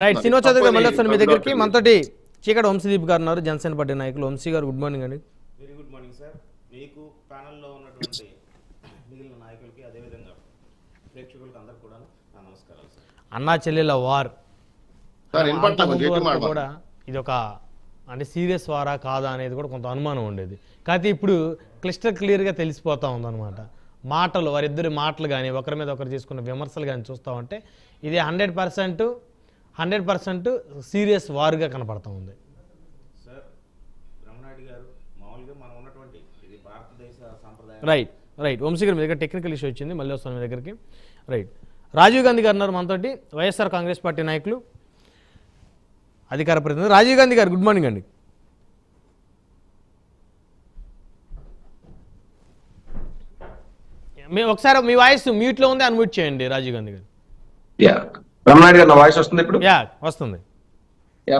Right Srinivas Chowdary గారు మళ్ళీ వస్తాను మీ దగ్గరికి. మనతోటి చీకటి వంశీదీప్ గారు ఉన్నారు, జనసేన పార్టీ నాయకులు. వంశీ గారు గుడ్ మార్నింగ్ అండి. Very good morning sir. మీకు ప్యానల్లో ఉన్నటువంటి మిగిలిన నాయకులకి అదేవిధంగా ప్రేక్షకులకు అందరికి కూడా నా నమస్కారాలు సార్. అన్నా చెల్లెల వార్ కూడా ఇది ఒక అంటే సీరియస్ వారా కాదా అనేది కూడా కొంత అనుమానం ఉండేది. కాకపోతే ఇప్పుడు క్లియర్గా తెలిసిపోతూ ఉందన్నమాట. మాటలు, వారిద్దరి మాటలు కానీ ఒకరి మీద ఒకరు చేసుకున్న విమర్శలు కానీ చూస్తూ ఉంటే ఇది 100% సీరియస్ వార్గా కనపడతా ఉంది సార్. బ్రహ్మనాయుడు గారు మామూలుగా మనం ఉన్నటువంటి ఇది భారతదేశ సాంప్రదాయం. రైట్ వంశీ గారు మీ దగ్గర టెక్నికల్ ఇష్యూ వచ్చింది, మళ్ళీ వస్తాను మీ దగ్గరికి. రైట్ రాజీవ్ గాంధీ గారు ఉన్నారు మనతోటి, వైఎస్ఆర్ కాంగ్రెస్ పార్టీ నాయకులు, అధికార ప్రతినిధి. రాజీవ్ గాంధీ గారు గుడ్ మార్నింగ్ అండి. ఒకసారి మీ వాయిస్ మ్యూట్లో ఉంది, అన్మ్యూట్ చేయండి రాజీవ్ గాంధీ గారు. బ్రహ్మనాయుడు గారు నా వాయిస్ వస్తుంది ఇప్పుడు? వస్తుంది.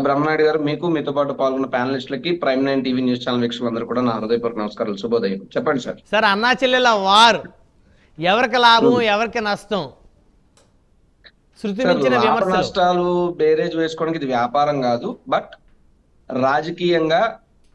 బ్రహ్మనాయుడు గారు, మీకు మీతో పాటు పాల్గొన్న ప్యానలిస్టులకి, ప్రైమ్ 9 టీవీ న్యూస్ ఛానల్ వీక్షకులందరూ కూడా నా హృదయపూర్వక నమస్కారాలు, శుభోదయం. చెప్పండి సార్. సార్, అన్నా చెల్లెల వార్ ఎవరికి లాభం, ఎవరికి నష్టం? శృతి మించిన నష్టాలు బేరేజ్ వేసుకోవడానికి ఇది వ్యాపారం కాదు, బట్ రాజకీయంగా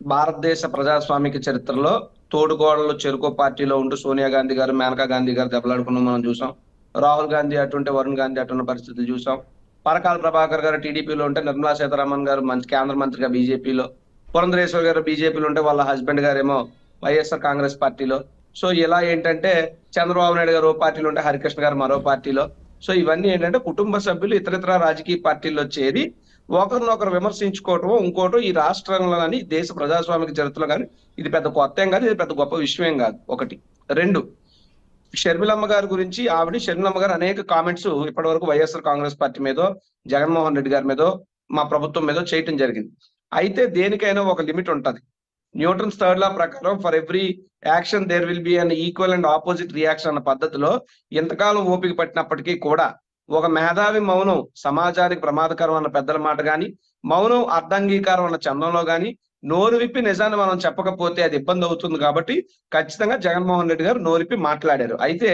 భారతదేశ ప్రజాస్వామిక చరిత్రలో తోడుగోడలు చెరుకో పార్టీలో ఉంటూ సోనియా గాంధీ గారు, మేనకా గాంధీ గారు దెబ్బలాడుకున్నాం మనం చూసాం. రాహుల్ గాంధీ అటుంటే వరుణ్ గాంధీ అటున్న పరిస్థితులు చూసాం. పరకాల ప్రభాకర్ గారు టీడీపీలో ఉంటే నిర్మలా సీతారామన్ గారు కేంద్ర మంత్రిగా బీజేపీలో, పురంధరేశ్వర్ గారు బీజేపీలో ఉంటే వాళ్ళ హస్బెండ్ గారేమో వైఎస్ఆర్ కాంగ్రెస్ పార్టీలో. సో ఇలా ఏంటంటే చంద్రబాబు నాయుడు గారు ఓ పార్టీలో ఉంటే హరికృష్ణ గారు మరో పార్టీలో. సో ఇవన్నీ ఏంటంటే కుటుంబ సభ్యులు ఇతరితర రాజకీయ పార్టీల్లో చేరి ఒకరినొకరు విమర్శించుకోవటం, ఇంకోటం ఈ రాష్ట్రంలో కానీ దేశ ప్రజాస్వామిక చరిత్రలో కానీ ఇది పెద్ద కొత్త ఏం కాదు, ఇది పెద్ద గొప్ప విషయం కాదు. ఒకటి. రెండు, షర్మిలమ్మ గారి గురించి షర్మిలమ్మ గారు అనేక కామెంట్స్ ఇప్పటి వరకు వైఎస్ఆర్ కాంగ్రెస్ పార్టీ మీదో, జగన్మోహన్ రెడ్డి గారి మీదో, మా ప్రభుత్వం మీదో చేయటం జరిగింది. అయితే దేనికైనా ఒక లిమిట్ ఉంటది. న్యూటన్స్ థర్డ్ లా ప్రకారం for every action there will be an equal and opposite reaction అన్న పద్ధతిలో ఎంతకాలం ఓపిక పట్టినప్పటికీ కూడా ఒక మేధావి మౌనం సమాజానికి ప్రమాదకరం అన్న పెద్దల మాట గాని, మౌనం అర్ధాంగీకారం అన్న చందంలో గాని నోరు విప్పి నిజాన్ని మనం చెప్పకపోతే అది ఇబ్బంది అవుతుంది. కాబట్టి ఖచ్చితంగా జగన్మోహన్ రెడ్డి గారు నోరిప్పి మాట్లాడారు. అయితే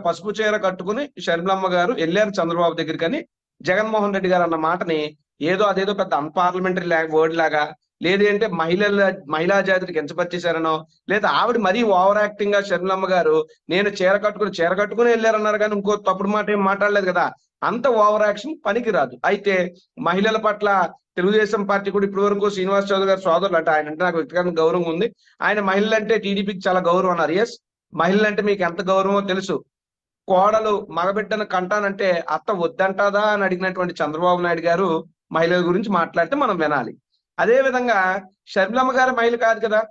పసుపు చీర కట్టుకుని షర్మిలమ్మ గారు వెళ్ళారు చంద్రబాబు దగ్గరికి, కానీ జగన్మోహన్ రెడ్డి గారు అన్న మాటని అదేదో పెద్ద అన్పార్లమెంటరీ వర్డ్ లాగా, లేదంటే మహిళా జాతికి కించపరిచేశారనో, లేదా ఆవిడ మరీ ఓవర్ యాక్టింగ్ గా షర్మిలమ్మ గారు నేను చీర కట్టుకుని వెళ్ళారన్నారు కానీ ఇంకో తప్పుడు మాట ఏం మాట్లాడలేదు కదా, అంత ఓవర్ యాక్షన్ పనికి రాదు. అయితే మహిళల పట్ల తెలుగుదేశం పార్టీ కూడా ఇప్పటి వరకు శ్రీనివాస్ చౌదరి గారు సోదరులు అంటే ఆయన అంటే నాకు వ్యక్తిగత గౌరవం ఉంది. ఆయన మహిళలంటే టీడీపీకి చాలా గౌరవం అన్నారు. ఎస్, మహిళలంటే మీకు ఎంత గౌరవమో తెలుసు. కోడలు మగబిడ్డను కంటానంటే అత్త వద్దంటాదా అని అడిగినటువంటి చంద్రబాబు నాయుడు గారు మహిళల గురించి మాట్లాడితే మనం వినాలి. అదే విధంగా షర్మిలమ్మ గారు మహిళ కాదు కదా,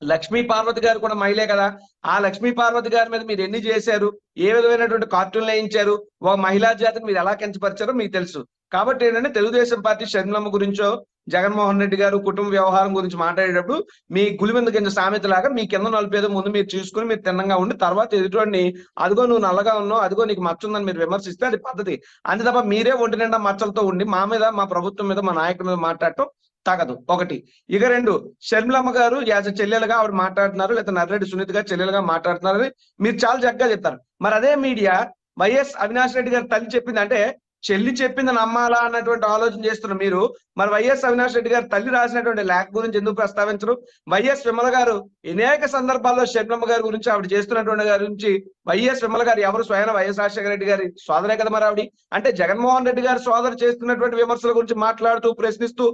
లక్ష్మీ పార్వతి గారు కూడా మహిళే కదా. ఆ లక్ష్మీ పార్వతి గారి మీద మీరు ఎన్ని చేశారు, ఏ విధమైనటువంటి కార్టూన్లు వేయించారు, ఒక మహిళా జాతిని మీరు ఎలా కించపరిచారో మీకు తెలుసు. కాబట్టి ఏంటంటే తెలుగుదేశం పార్టీ షర్మిలమ్మ గురించో జగన్మోహన్ రెడ్డి గారు కుటుంబ వ్యవహారం గురించి మాట్లాడేటప్పుడు మీ గులిమింద కింద సామెత లాగా మీ కింద నలిపేదో ముందు మీరు చూసుకుని మీరు తిన్నంగా ఉండి తర్వాత ఎదుటివాడిని అదిగో నువ్వు నల్లగా ఉన్నావు, అదిగో నీకు మచ్చ ఉందని మీరు విమర్శిస్తే అది పద్ధతి. అంతే తప్ప మీరే ఒంటి నిండా మచ్చలతో ఉండి మా మీద, మా ప్రభుత్వం మీద, మా నాయకుల మీద మాట్లాడటం తగదు. ఒకటి. ఇక రెండు, షర్మిలమ్మ గారు యాజ్ చెల్లెలుగా ఆవిడ మాట్లాడుతున్నారు, లేదా నర్రెడ్డి సునీత గారు చెల్లెలుగా మాట్లాడుతున్నారని మీరు చాలా చక్కగా చెప్తారు. మరి అదే మీడియా వైఎస్ అవినాష్ రెడ్డి గారు తల్లి చెప్పింది అంటే చెల్లి చెప్పింది నమ్మాలా అన్నటువంటి ఆలోచన చేస్తున్న మీరు మరి వైఎస్ అవినాష్ రెడ్డి గారు తల్లి రాసినటువంటి లేఖ గురించి ఎందుకు ప్రస్తావించరు? వైఎస్ విమల గారు అనేక సందర్భాల్లో షర్మిలమ్మ గారి గురించి ఆవిడ చేస్తున్నటువంటి గారి గురించి, వైఎస్ విమల గారు ఎవరు స్వయం వైఎస్ రాజశేఖర రెడ్డి గారి సోదరే కదా మరి ఆవిడ. అంటే జగన్మోహన్ రెడ్డి గారి సోదరు చేస్తున్నటువంటి విమర్శల గురించి మాట్లాడుతూ ప్రశ్నిస్తూ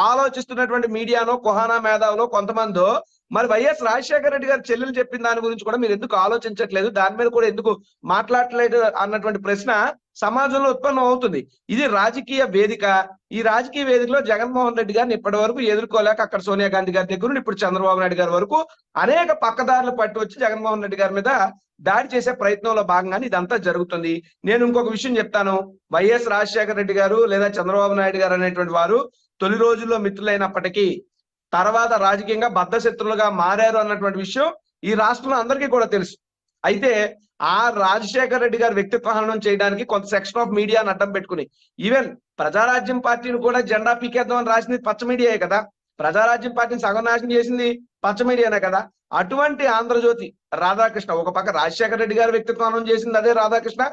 ఆలోచిస్తున్నటువంటి మీడియానో కుహానా మేధావులో కొంతమందో మరి వైఎస్ రాజశేఖర రెడ్డి గారు చెల్లెలు చెప్పిన దాని గురించి కూడా మీరు ఎందుకు ఆలోచించట్లేదు, దాని మీద కూడా ఎందుకు మాట్లాడట్లేదు అన్నటువంటి ప్రశ్న సమాజంలో ఉత్పన్నం అవుతుంది. ఇది రాజకీయ వేదిక. ఈ రాజకీయ వేదికలో జగన్మోహన్ రెడ్డి గారిని ఇప్పటి వరకు ఎదుర్కోలేక అక్కడ సోనియా గాంధీ గారి దగ్గర ఇప్పుడు చంద్రబాబు నాయుడు గారి వరకు అనేక పక్కదారులు పట్టి వచ్చి జగన్మోహన్ రెడ్డి గారి మీద దాడి చేసే ప్రయత్నంలో భాగంగానే ఇదంతా జరుగుతుంది. నేను ఇంకొక విషయం చెప్తాను. వైఎస్ రాజశేఖర రెడ్డి గారు లేదా చంద్రబాబు నాయుడు గారు అనేటువంటి వారు తొలి రోజుల్లో మిత్రులైనప్పటికీ తర్వాత రాజకీయంగా బద్ధశత్రులుగా మారారు అన్నటువంటి విషయం ఈ రాష్ట్రంలో అందరికీ కూడా తెలుసు. అయితే ఆ రాజశేఖర రెడ్డి గారి వ్యక్తిత్వ హననం చేయడానికి కొంత సెక్షన్ ఆఫ్ మీడియాను అడ్డం పెట్టుకుని, ఈవెన్ ప్రజారాజ్యం పార్టీని కూడా జెండా పీకేద్దామని రాసింది పచ్చ మీడియాయే కదా. ప్రజారాజ్యం పార్టీని సగం నాశనం చేసింది పచ్చ మీడియానే కదా. అటువంటి ఆంధ్రజ్యోతి రాధాకృష్ణ, ఒక పక్క రాజశేఖర రెడ్డి గారి వ్యక్తిత్వం చేసింది అదే రాధాకృష్ణ.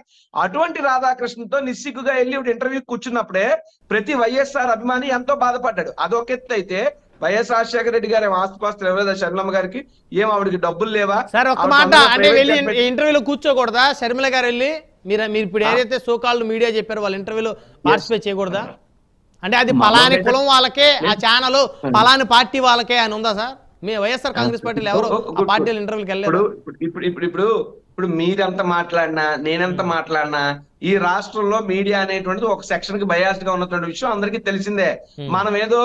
అటువంటి రాధాకృష్ణతో నిస్సిగ్గుగా వెళ్ళి ఇంటర్వ్యూ కూర్చున్నప్పుడే ప్రతి వైఎస్ఆర్ అభిమాని ఎంతో బాధపడ్డాడు. అదొక ఎత్తు అయితే వైఎస్ రాజశేఖర రెడ్డి గారి ఆస్తిపాస్తులు ఎవరైనా షర్మిలమ్మ గారికి ఏం ఆవిడకి డబ్బులు లేవా? సార్ ఒక్క మాట, అంటే వెళ్ళి ఇంటర్వ్యూలో కూర్చోకూడదా? షర్మిల గారు వెళ్ళి మీరు ఇప్పుడు ఏదైతే సోకాల్డ్ మీడియా చెప్పారో వాళ్ళ ఇంటర్వ్యూలో పార్టిసిపేట్ చేయకూడదా? అంటే అది పలాని కులం వాళ్ళకే ఆ ఛానల్, పలాని పార్టీ వాళ్ళకే అని ఉందా సార్? మీ వైఎస్ఆర్ కాంగ్రెస్ పార్టీలు ఎవరు ఆ పార్టీలు ఇంటర్వ్యూకి వెళ్ళలేదు. ఇప్పుడు మీరెంత మాట్లాడినా నేనెంత మాట్లాడినా ఈ రాష్ట్రంలో మీడియా అనేటువంటిది ఒక సెక్షన్ కి బయాస్డ్ గా ఉన్నటువంటి విషయం అందరికీ తెలిసిందే. మనం ఏదో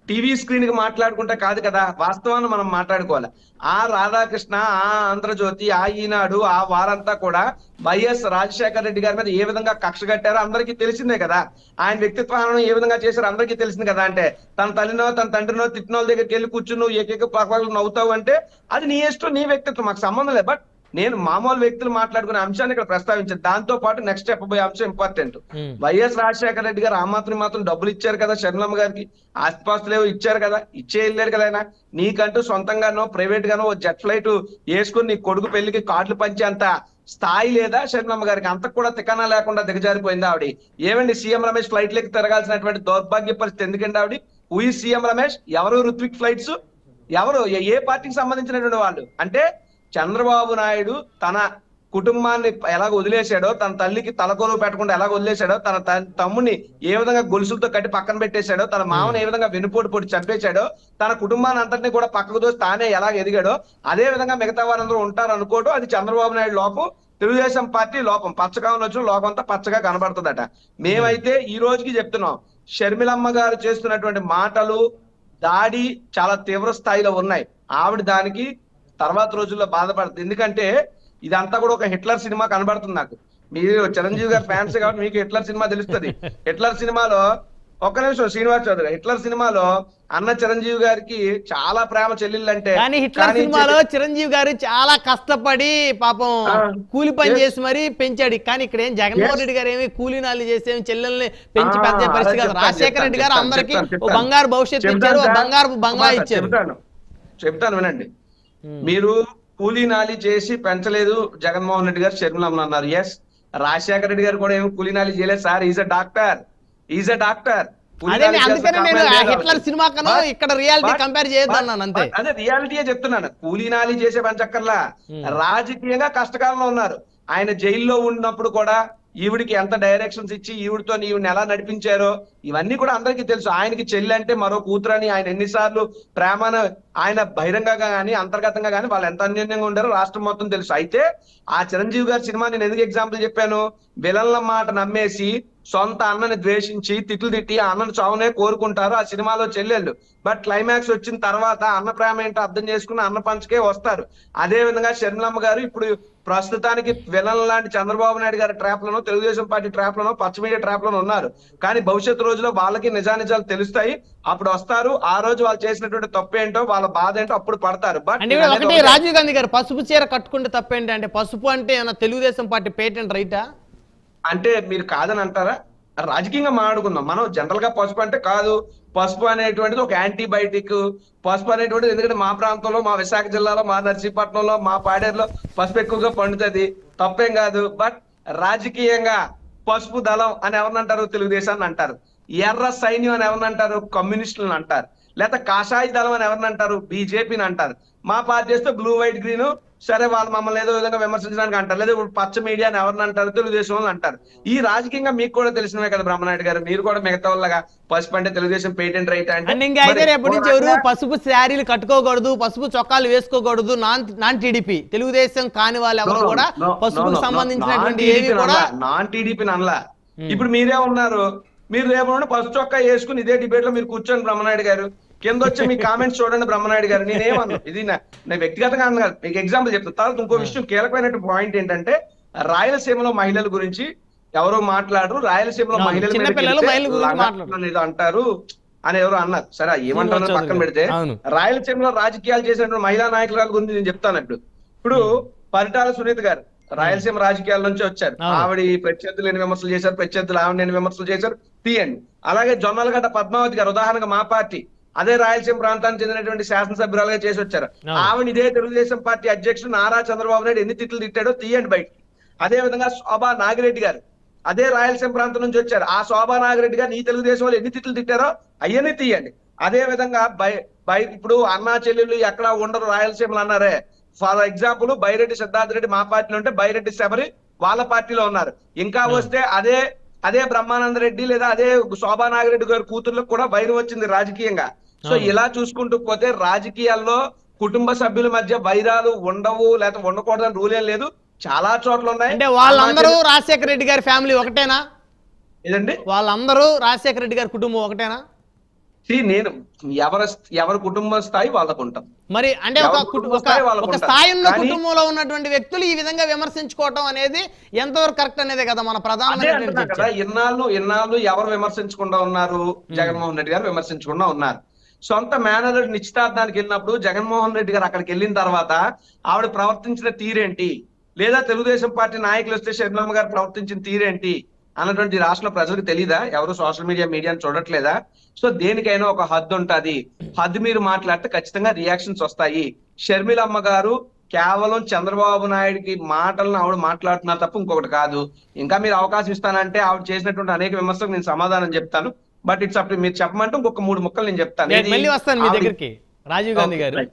టీవీ స్క్రీన్ కి మాట్లాడుకుంటే కాదు కదా, వాస్తవాన్ని మనం మాట్లాడుకోవాలి. ఆ రాధాకృష్ణ, ఆ ఆంధ్రజ్యోతి, ఆ ఈనాడు, ఆ వారంతా కూడా వైఎస్ రాజశేఖర రెడ్డి గారి మీద ఏ విధంగా కక్ష కట్టారో అందరికీ తెలిసిందే కదా. ఆయన వ్యక్తిత్వాన్ని ఏ విధంగా చేశారో అందరికీ తెలిసింది కదా. అంటే తన తల్లినో తన తండ్రినో తిట్టినోళ్ళ దగ్గరికి వెళ్ళి కూర్చుని నువ్వు ఏకైక పక్కలు నవ్వుతావు అంటే అది నీ ఇష్టం, నీ వ్యక్తిత్వం, మాకు సంబంధం లేదు. బట్ నేను మామూలు వ్యక్తులు మాట్లాడుకునే అంశాన్ని ఇక్కడ ప్రస్తావించాను. దాంతో పాటు నెక్స్ట్ చెప్పబోయే అంశం ఇంపార్టెంట్. వైఎస్ రాజశేఖర రెడ్డి గారు ఆ మాత్రం డబ్బులు ఇచ్చారు కదా షర్మిలమ్మ గారికి, ఆస్తిపాస్తులు ఏవో ఇచ్చారు కదా, ఇచ్చే వెళ్ళారు కదా. ఆయన నీకంటూ సొంతంగానో ప్రైవేట్ గానో జెట్ ఫ్లైట్ వేసుకుని నీ కొడుకు పెళ్లికి కార్డులు పంచేంత స్థాయి లేదా షర్మిలమ్మ గారికి? అంతకు కూడా తికానా లేకుండా దిగజారిపోయింది ఆవిడ. ఏమండి సీఎం రమేష్ ఫ్లైట్లకి తిరగాల్సినటువంటి దౌర్భాగ్య పరిస్థితి ఎందుకండి ఆవిడ? Who is CM Ramesh? ఎవరు రుత్విక్ ఫ్లైట్స్? ఎవరు ఏ పార్టీకి సంబంధించినటువంటి వాళ్ళు? అంటే చంద్రబాబు నాయుడు తన కుటుంబాన్ని ఎలాగ వదిలేశాడో, తన తల్లికి తలకొరువు పెట్టకుండా ఎలాగ వదిలేశాడో, తన తమ్ముని ఏ విధంగా గొలుసులతో కట్టి పక్కన పెట్టేశాడో, తన మామని ఏ విధంగా వెనుపోటు పొడి చంపేశాడో, తన కుటుంబాన్ని అంతటినీ కూడా పక్కకు దోసి తానే ఎలాగ ఎదిగాడో అదే విధంగా మిగతా వారందరూ ఉంటారు అనుకోవడం అది చంద్రబాబు నాయుడు లోపం, తెలుగుదేశం పార్టీ లోపం. పచ్చగా వచ్చిన లోకం అంతా పచ్చగా కనబడుతుందట. మేమైతే ఈ రోజుకి చెప్తున్నాం, షర్మిలమ్మ గారు చేస్తున్నటువంటి మాటలు, దాడి చాలా తీవ్ర స్థాయిలో ఉన్నాయి. ఆవిడ దానికి తర్వాత రోజుల్లో బాధపడుతుంది. ఎందుకంటే ఇదంతా కూడా ఒక హిట్లర్ సినిమా కనబడుతుంది నాకు. మీరు చిరంజీవి గారి ఫ్యాన్స్ కాబట్టి మీకు హిట్లర్ సినిమా తెలుస్తుంది. హిట్లర్ సినిమాలో ఒక్క నిమిషం శ్రీనివాస్ చౌదరి, హిట్లర్ సినిమాలో అన్న చిరంజీవి గారికి చాలా ప్రేమ చెల్లెళ్ళంటే, కానీ హిట్లర్ సినిమాలో చిరంజీవి గారు చాలా కష్టపడి పాపం కూలి పని చేసి మరీ పెంచాడు. కానీ ఇక్కడ ఏం జగన్మోహన్ రెడ్డి గారు ఏమి కూలీ నాలి చేసి చెల్లెల్ని పెంచి పెంచే పరిస్థితి కాదు. రాజశేఖర రెడ్డి గారు అందరికి బంగారు భవిష్యత్తు ఇచ్చారు, బంగారు బంగ్లా ఇచ్చారు. చెప్తాను వినండి. మీరు కూలీ నాలి చేసి పెంచలేదు జగన్మోహన్ రెడ్డి గారు షర్మిలమ్మ అన్నారు. ఎస్, రాజశేఖర రెడ్డి గారు కూడా ఏమి కూలీ నాలి చేయలేదు సార్. Is a doctor. అందుకనే నేను హిట్లర్ సినిమా కన్నా ఇక్కడ రియాలిటీ కంపేర్ చేయొద్దన్నాను అంతే. అదే రియాలిటీయే చెప్తున్నాను. కూలీ నాలి చేసే పంచక్కర్లా, రాజకీయంగా కష్టకాలంలో ఉన్నారు. ఆయన జైల్లో ఉన్నప్పుడు కూడా ఈవిడికి ఎంత డైరెక్షన్స్ ఇచ్చి ఈవిడితో ఈవిడిని ఎలా నడిపించారో ఇవన్నీ కూడా అందరికీ తెలుసు. ఆయనకి చెల్లి అంటే మరో కూతురని ఆయన ఎన్నిసార్లు ప్రేమను ఆయన బహిరంగంగా కానీ అంతర్గతంగా కానీ వాళ్ళు ఎంత అన్యోన్యంగా ఉండారో రాష్ట్రం మొత్తం తెలుసు. అయితే ఆ చిరంజీవి గారి సినిమా నేను ఎందుకు ఎగ్జాంపుల్ చెప్పాను? విలన్ల మాట నమ్మేసి సొంత అన్నని ద్వేషించి తిట్లు తిట్టి ఆ అన్నను చావునే కోరుకుంటారు ఆ సినిమాలో చెల్లెళ్ళు. బట్ క్లైమాక్స్ వచ్చిన తర్వాత అన్న ప్రేమ ఏంటో అర్థం చేసుకుని అన్న పంచకే వస్తారు. అదే విధంగా షర్మిలమ్మ గారు ఇప్పుడు ప్రస్తుతానికి విలన్ లాంటి చంద్రబాబు నాయుడు గారి ట్రాప్ లోనో, తెలుగుదేశం పార్టీ ట్రాప్ లోనో, పచ్చ మీడియా ట్రాప్ లోనో ఉన్నారు. కానీ భవిష్యత్తు రోజులో వాళ్ళకి నిజానిజాలు తెలుస్తాయి. అప్పుడు వస్తారు. ఆ రోజు వాళ్ళు చేసినటువంటి తప్పు ఏంటో, వాళ్ళ బాధ ఏంటో అప్పుడు పడతారు. బట్ ఒకటి రాజీవ్ గాంధీ గారు పసుపు చీర కట్టుకుంటే తప్పేంటి? అంటే పసుపు అంటే తెలుగుదేశం పార్టీ పేటెంట్ రైటా? అంటే మీరు కాదని అంటారా? రాజకీయంగా మాట్లాడుకుందాం. మనం జనరల్ గా పసుపు అంటే కాదు, పసుపు అనేటువంటిది ఒక యాంటీబయాటిక్. పసుపు అనేటువంటిది ఎందుకంటే మా ప్రాంతంలో, మా విశాఖ జిల్లాలో, మా నర్సీపట్నంలో, మా పాడేరులో పసుపు ఎక్కువగా పండుతుంది, తప్పేం కాదు. బట్ రాజకీయంగా పసుపు దళం అని ఎవరినంటారు? తెలుగుదేశాన్ని అంటారు. ఎర్ర సైన్యం అని ఎవరినంటారు? కమ్యూనిస్టులను అంటారు. లేకపోతే కాషాయ దళం అని ఎవరినంటారు? బీజేపీని అంటారు. మా పార్టీ చేస్తే బ్లూ వైట్ గ్రీన్, సరే వాళ్ళు మమ్మల్ని ఏదో విధంగా విమర్శించడానికి అంటారు. లేదా ఇప్పుడు పచ్చ మీడియా అని ఎవరిని అంటారు? తెలుగుదేశం వాళ్ళు అంటారు. ఈ రాజకీయంగా మీకు కూడా తెలిసినవే కదా బ్రహ్మనాయుడు గారు, మీరు కూడా మిగతా వాళ్ళగా పసుపు అంటే తెలుగుదేశం పేటెంట్ రైట్ అంటే ఇంకా అయితే రేపటి నుంచి ఎవరు పసుపు శారీలు కట్టుకోకూడదు, పసుపు చొక్కాలు వేసుకోకూడదు, నాన్ టీడీపీ తెలుగుదేశం కాని వాళ్ళు ఎవరు కూడా పసుపుకు సంబంధించినటువంటి ఏవి కూడా నాన్ టీడీపీ అనలా. ఇప్పుడు మీరే ఉన్నారు, మీరు రేపు పసుపు చొక్కా వేసుకుని ఇదే డిబేట్ లో మీరు కూర్చోండి బ్రహ్మనాయుడు గారు, కింద వచ్చి మీ కామెంట్స్ చూడండి బ్రహ్మనాయుడు గారు. నేనేమన్నా ఇది నేను వ్యక్తిగతంగా అన్న కాదు, మీకు ఎగ్జాంపుల్ చెప్తాను. తర్వాత ఇంకో విషయం కీలకమైన పాయింట్ ఏంటంటే, రాయలసీమలో మహిళల గురించి ఎవరో మాట్లాడరు, రాయలసీమలో మహిళల మీద అంటారు అని ఎవరో అన్నారు. సరే ఏమంటారో పక్కన పెడితే, రాయలసీమలో రాజకీయాలు చేసినటువంటి మహిళా నాయకుల గురించి నేను చెప్తాను. ఇప్పుడు పరిటాల సునీత గారు రాయలసీమ రాజకీయాల నుంచి వచ్చారు. ఆవిడ ప్రత్యర్థులు ఎన్ని విమర్శలు చేశారు, ప్రత్యర్థులు ఆవిడ ఎన్ని విమర్శలు చేశారు తీయండి. అలాగే జొన్నలగడ్డ పద్మావతి గారు ఉదాహరణగా మా పార్టీ, అదే రాయలసీమ ప్రాంతానికి చెందినటువంటి శాసనసభ్యురాలుగా చేసి వచ్చారు. ఆవిడ ఇదే తెలుగుదేశం పార్టీ అధ్యక్షుడు నారా చంద్రబాబు నాయుడు ఎన్ని తిట్లు తిట్టాడో తీయండి బయటికి. అదే విధంగా శోభా నాగిరెడ్డి గారు అదే రాయలసీమ ప్రాంతం నుంచి వచ్చారు. ఆ శోభా నాగిరెడ్డి గారు ఈ తెలుగుదేశం వాళ్ళు ఎన్ని తిట్లు తిట్టారో అవన్నీ తీయండి. అదే విధంగా ఇప్పుడు అన్నా చెల్లెళ్ళు ఎక్కడ ఉండరు రాయలసీమలు అన్నారే. ఫర్ ఎగ్జాంపుల్ బైరెడ్డి సిద్ధార్థ రెడ్డి మా పార్టీలో ఉంటే బైరెడ్డి శబరి వాళ్ళ పార్టీలో ఉన్నారు. ఇంకా వస్తే అదే బ్రహ్మానంద రెడ్డి లేదా అదే శోభా నాగిరెడ్డి గారి కూతుర్లకు కూడా వైరం వచ్చింది రాజకీయంగా. సో ఇలా చూసుకుంటూ పోతే రాజకీయాల్లో కుటుంబ సభ్యుల మధ్య వైరాలు ఉండవు లేకపోతే ఉండకూడదని రూల్ ఏం లేదు. చాలా చోట్ల ఉన్నాయి. అంటే వాళ్ళందరూ రాజశేఖర రెడ్డి గారి ఫ్యామిలీ ఒకటేనా? ఏదండి వాళ్ళందరూ రాజశేఖర రెడ్డి గారి కుటుంబం ఒకటేనా? నేను ఎవరి కుటుంబ స్థాయి వాళ్ళకు ఉంటాం. మరి అంటే ఒక స్థాయి ఉన్న కుటుంబంలో ఉన్నటువంటి వ్యక్తులు ఈ విధంగా విమర్శించుకోవటం అనేది ఎంతవరకు కరెక్ట్ అనేదే కదా మన ప్రధాన కదా. ఇన్నాళ్ళు ఎవరు విమర్శించకుండా ఉన్నారు? జగన్మోహన్ రెడ్డి గారు విమర్శించకుండా ఉన్నారు. సొంత మేనర్ నిశ్చితార్థానికి వెళ్ళినప్పుడు జగన్మోహన్ రెడ్డి గారు అక్కడికి వెళ్ళిన తర్వాత ఆవిడ ప్రవర్తించిన తీరేంటి, లేదా తెలుగుదేశం పార్టీ నాయకులు వస్తే షర్మిలమ్మ గారు ప్రవర్తించిన తీరేంటి అన్నటువంటి రాష్ట్రంలో ప్రజలకు తెలీదా? ఎవరు సోషల్ మీడియాని చూడట్లేదా? సో దేనికైనా ఒక హద్దు ఉంటుంది. హద్దు మీరు మాట్లాడితే ఖచ్చితంగా రియాక్షన్స్ వస్తాయి. షర్మిలమ్మ గారు కేవలం చంద్రబాబు నాయుడికి మాటలను ఆవిడ మాట్లాడుతున్నారు తప్ప ఇంకొకటి కాదు. ఇంకా మీరు అవకాశం ఇస్తానంటే ఆవిడ చేసినటువంటి అనేక విమర్శలకు నేను సమాధానం చెప్తాను. బట్ ఇట్స్ అప్ మీరు చెప్పమంటే ఇంకొక 3 ముక్కలు నేను చెప్తాను. మళ్ళీ వస్తాను మీ దగ్గరికి రాజీవ్ గాంధీ గారు.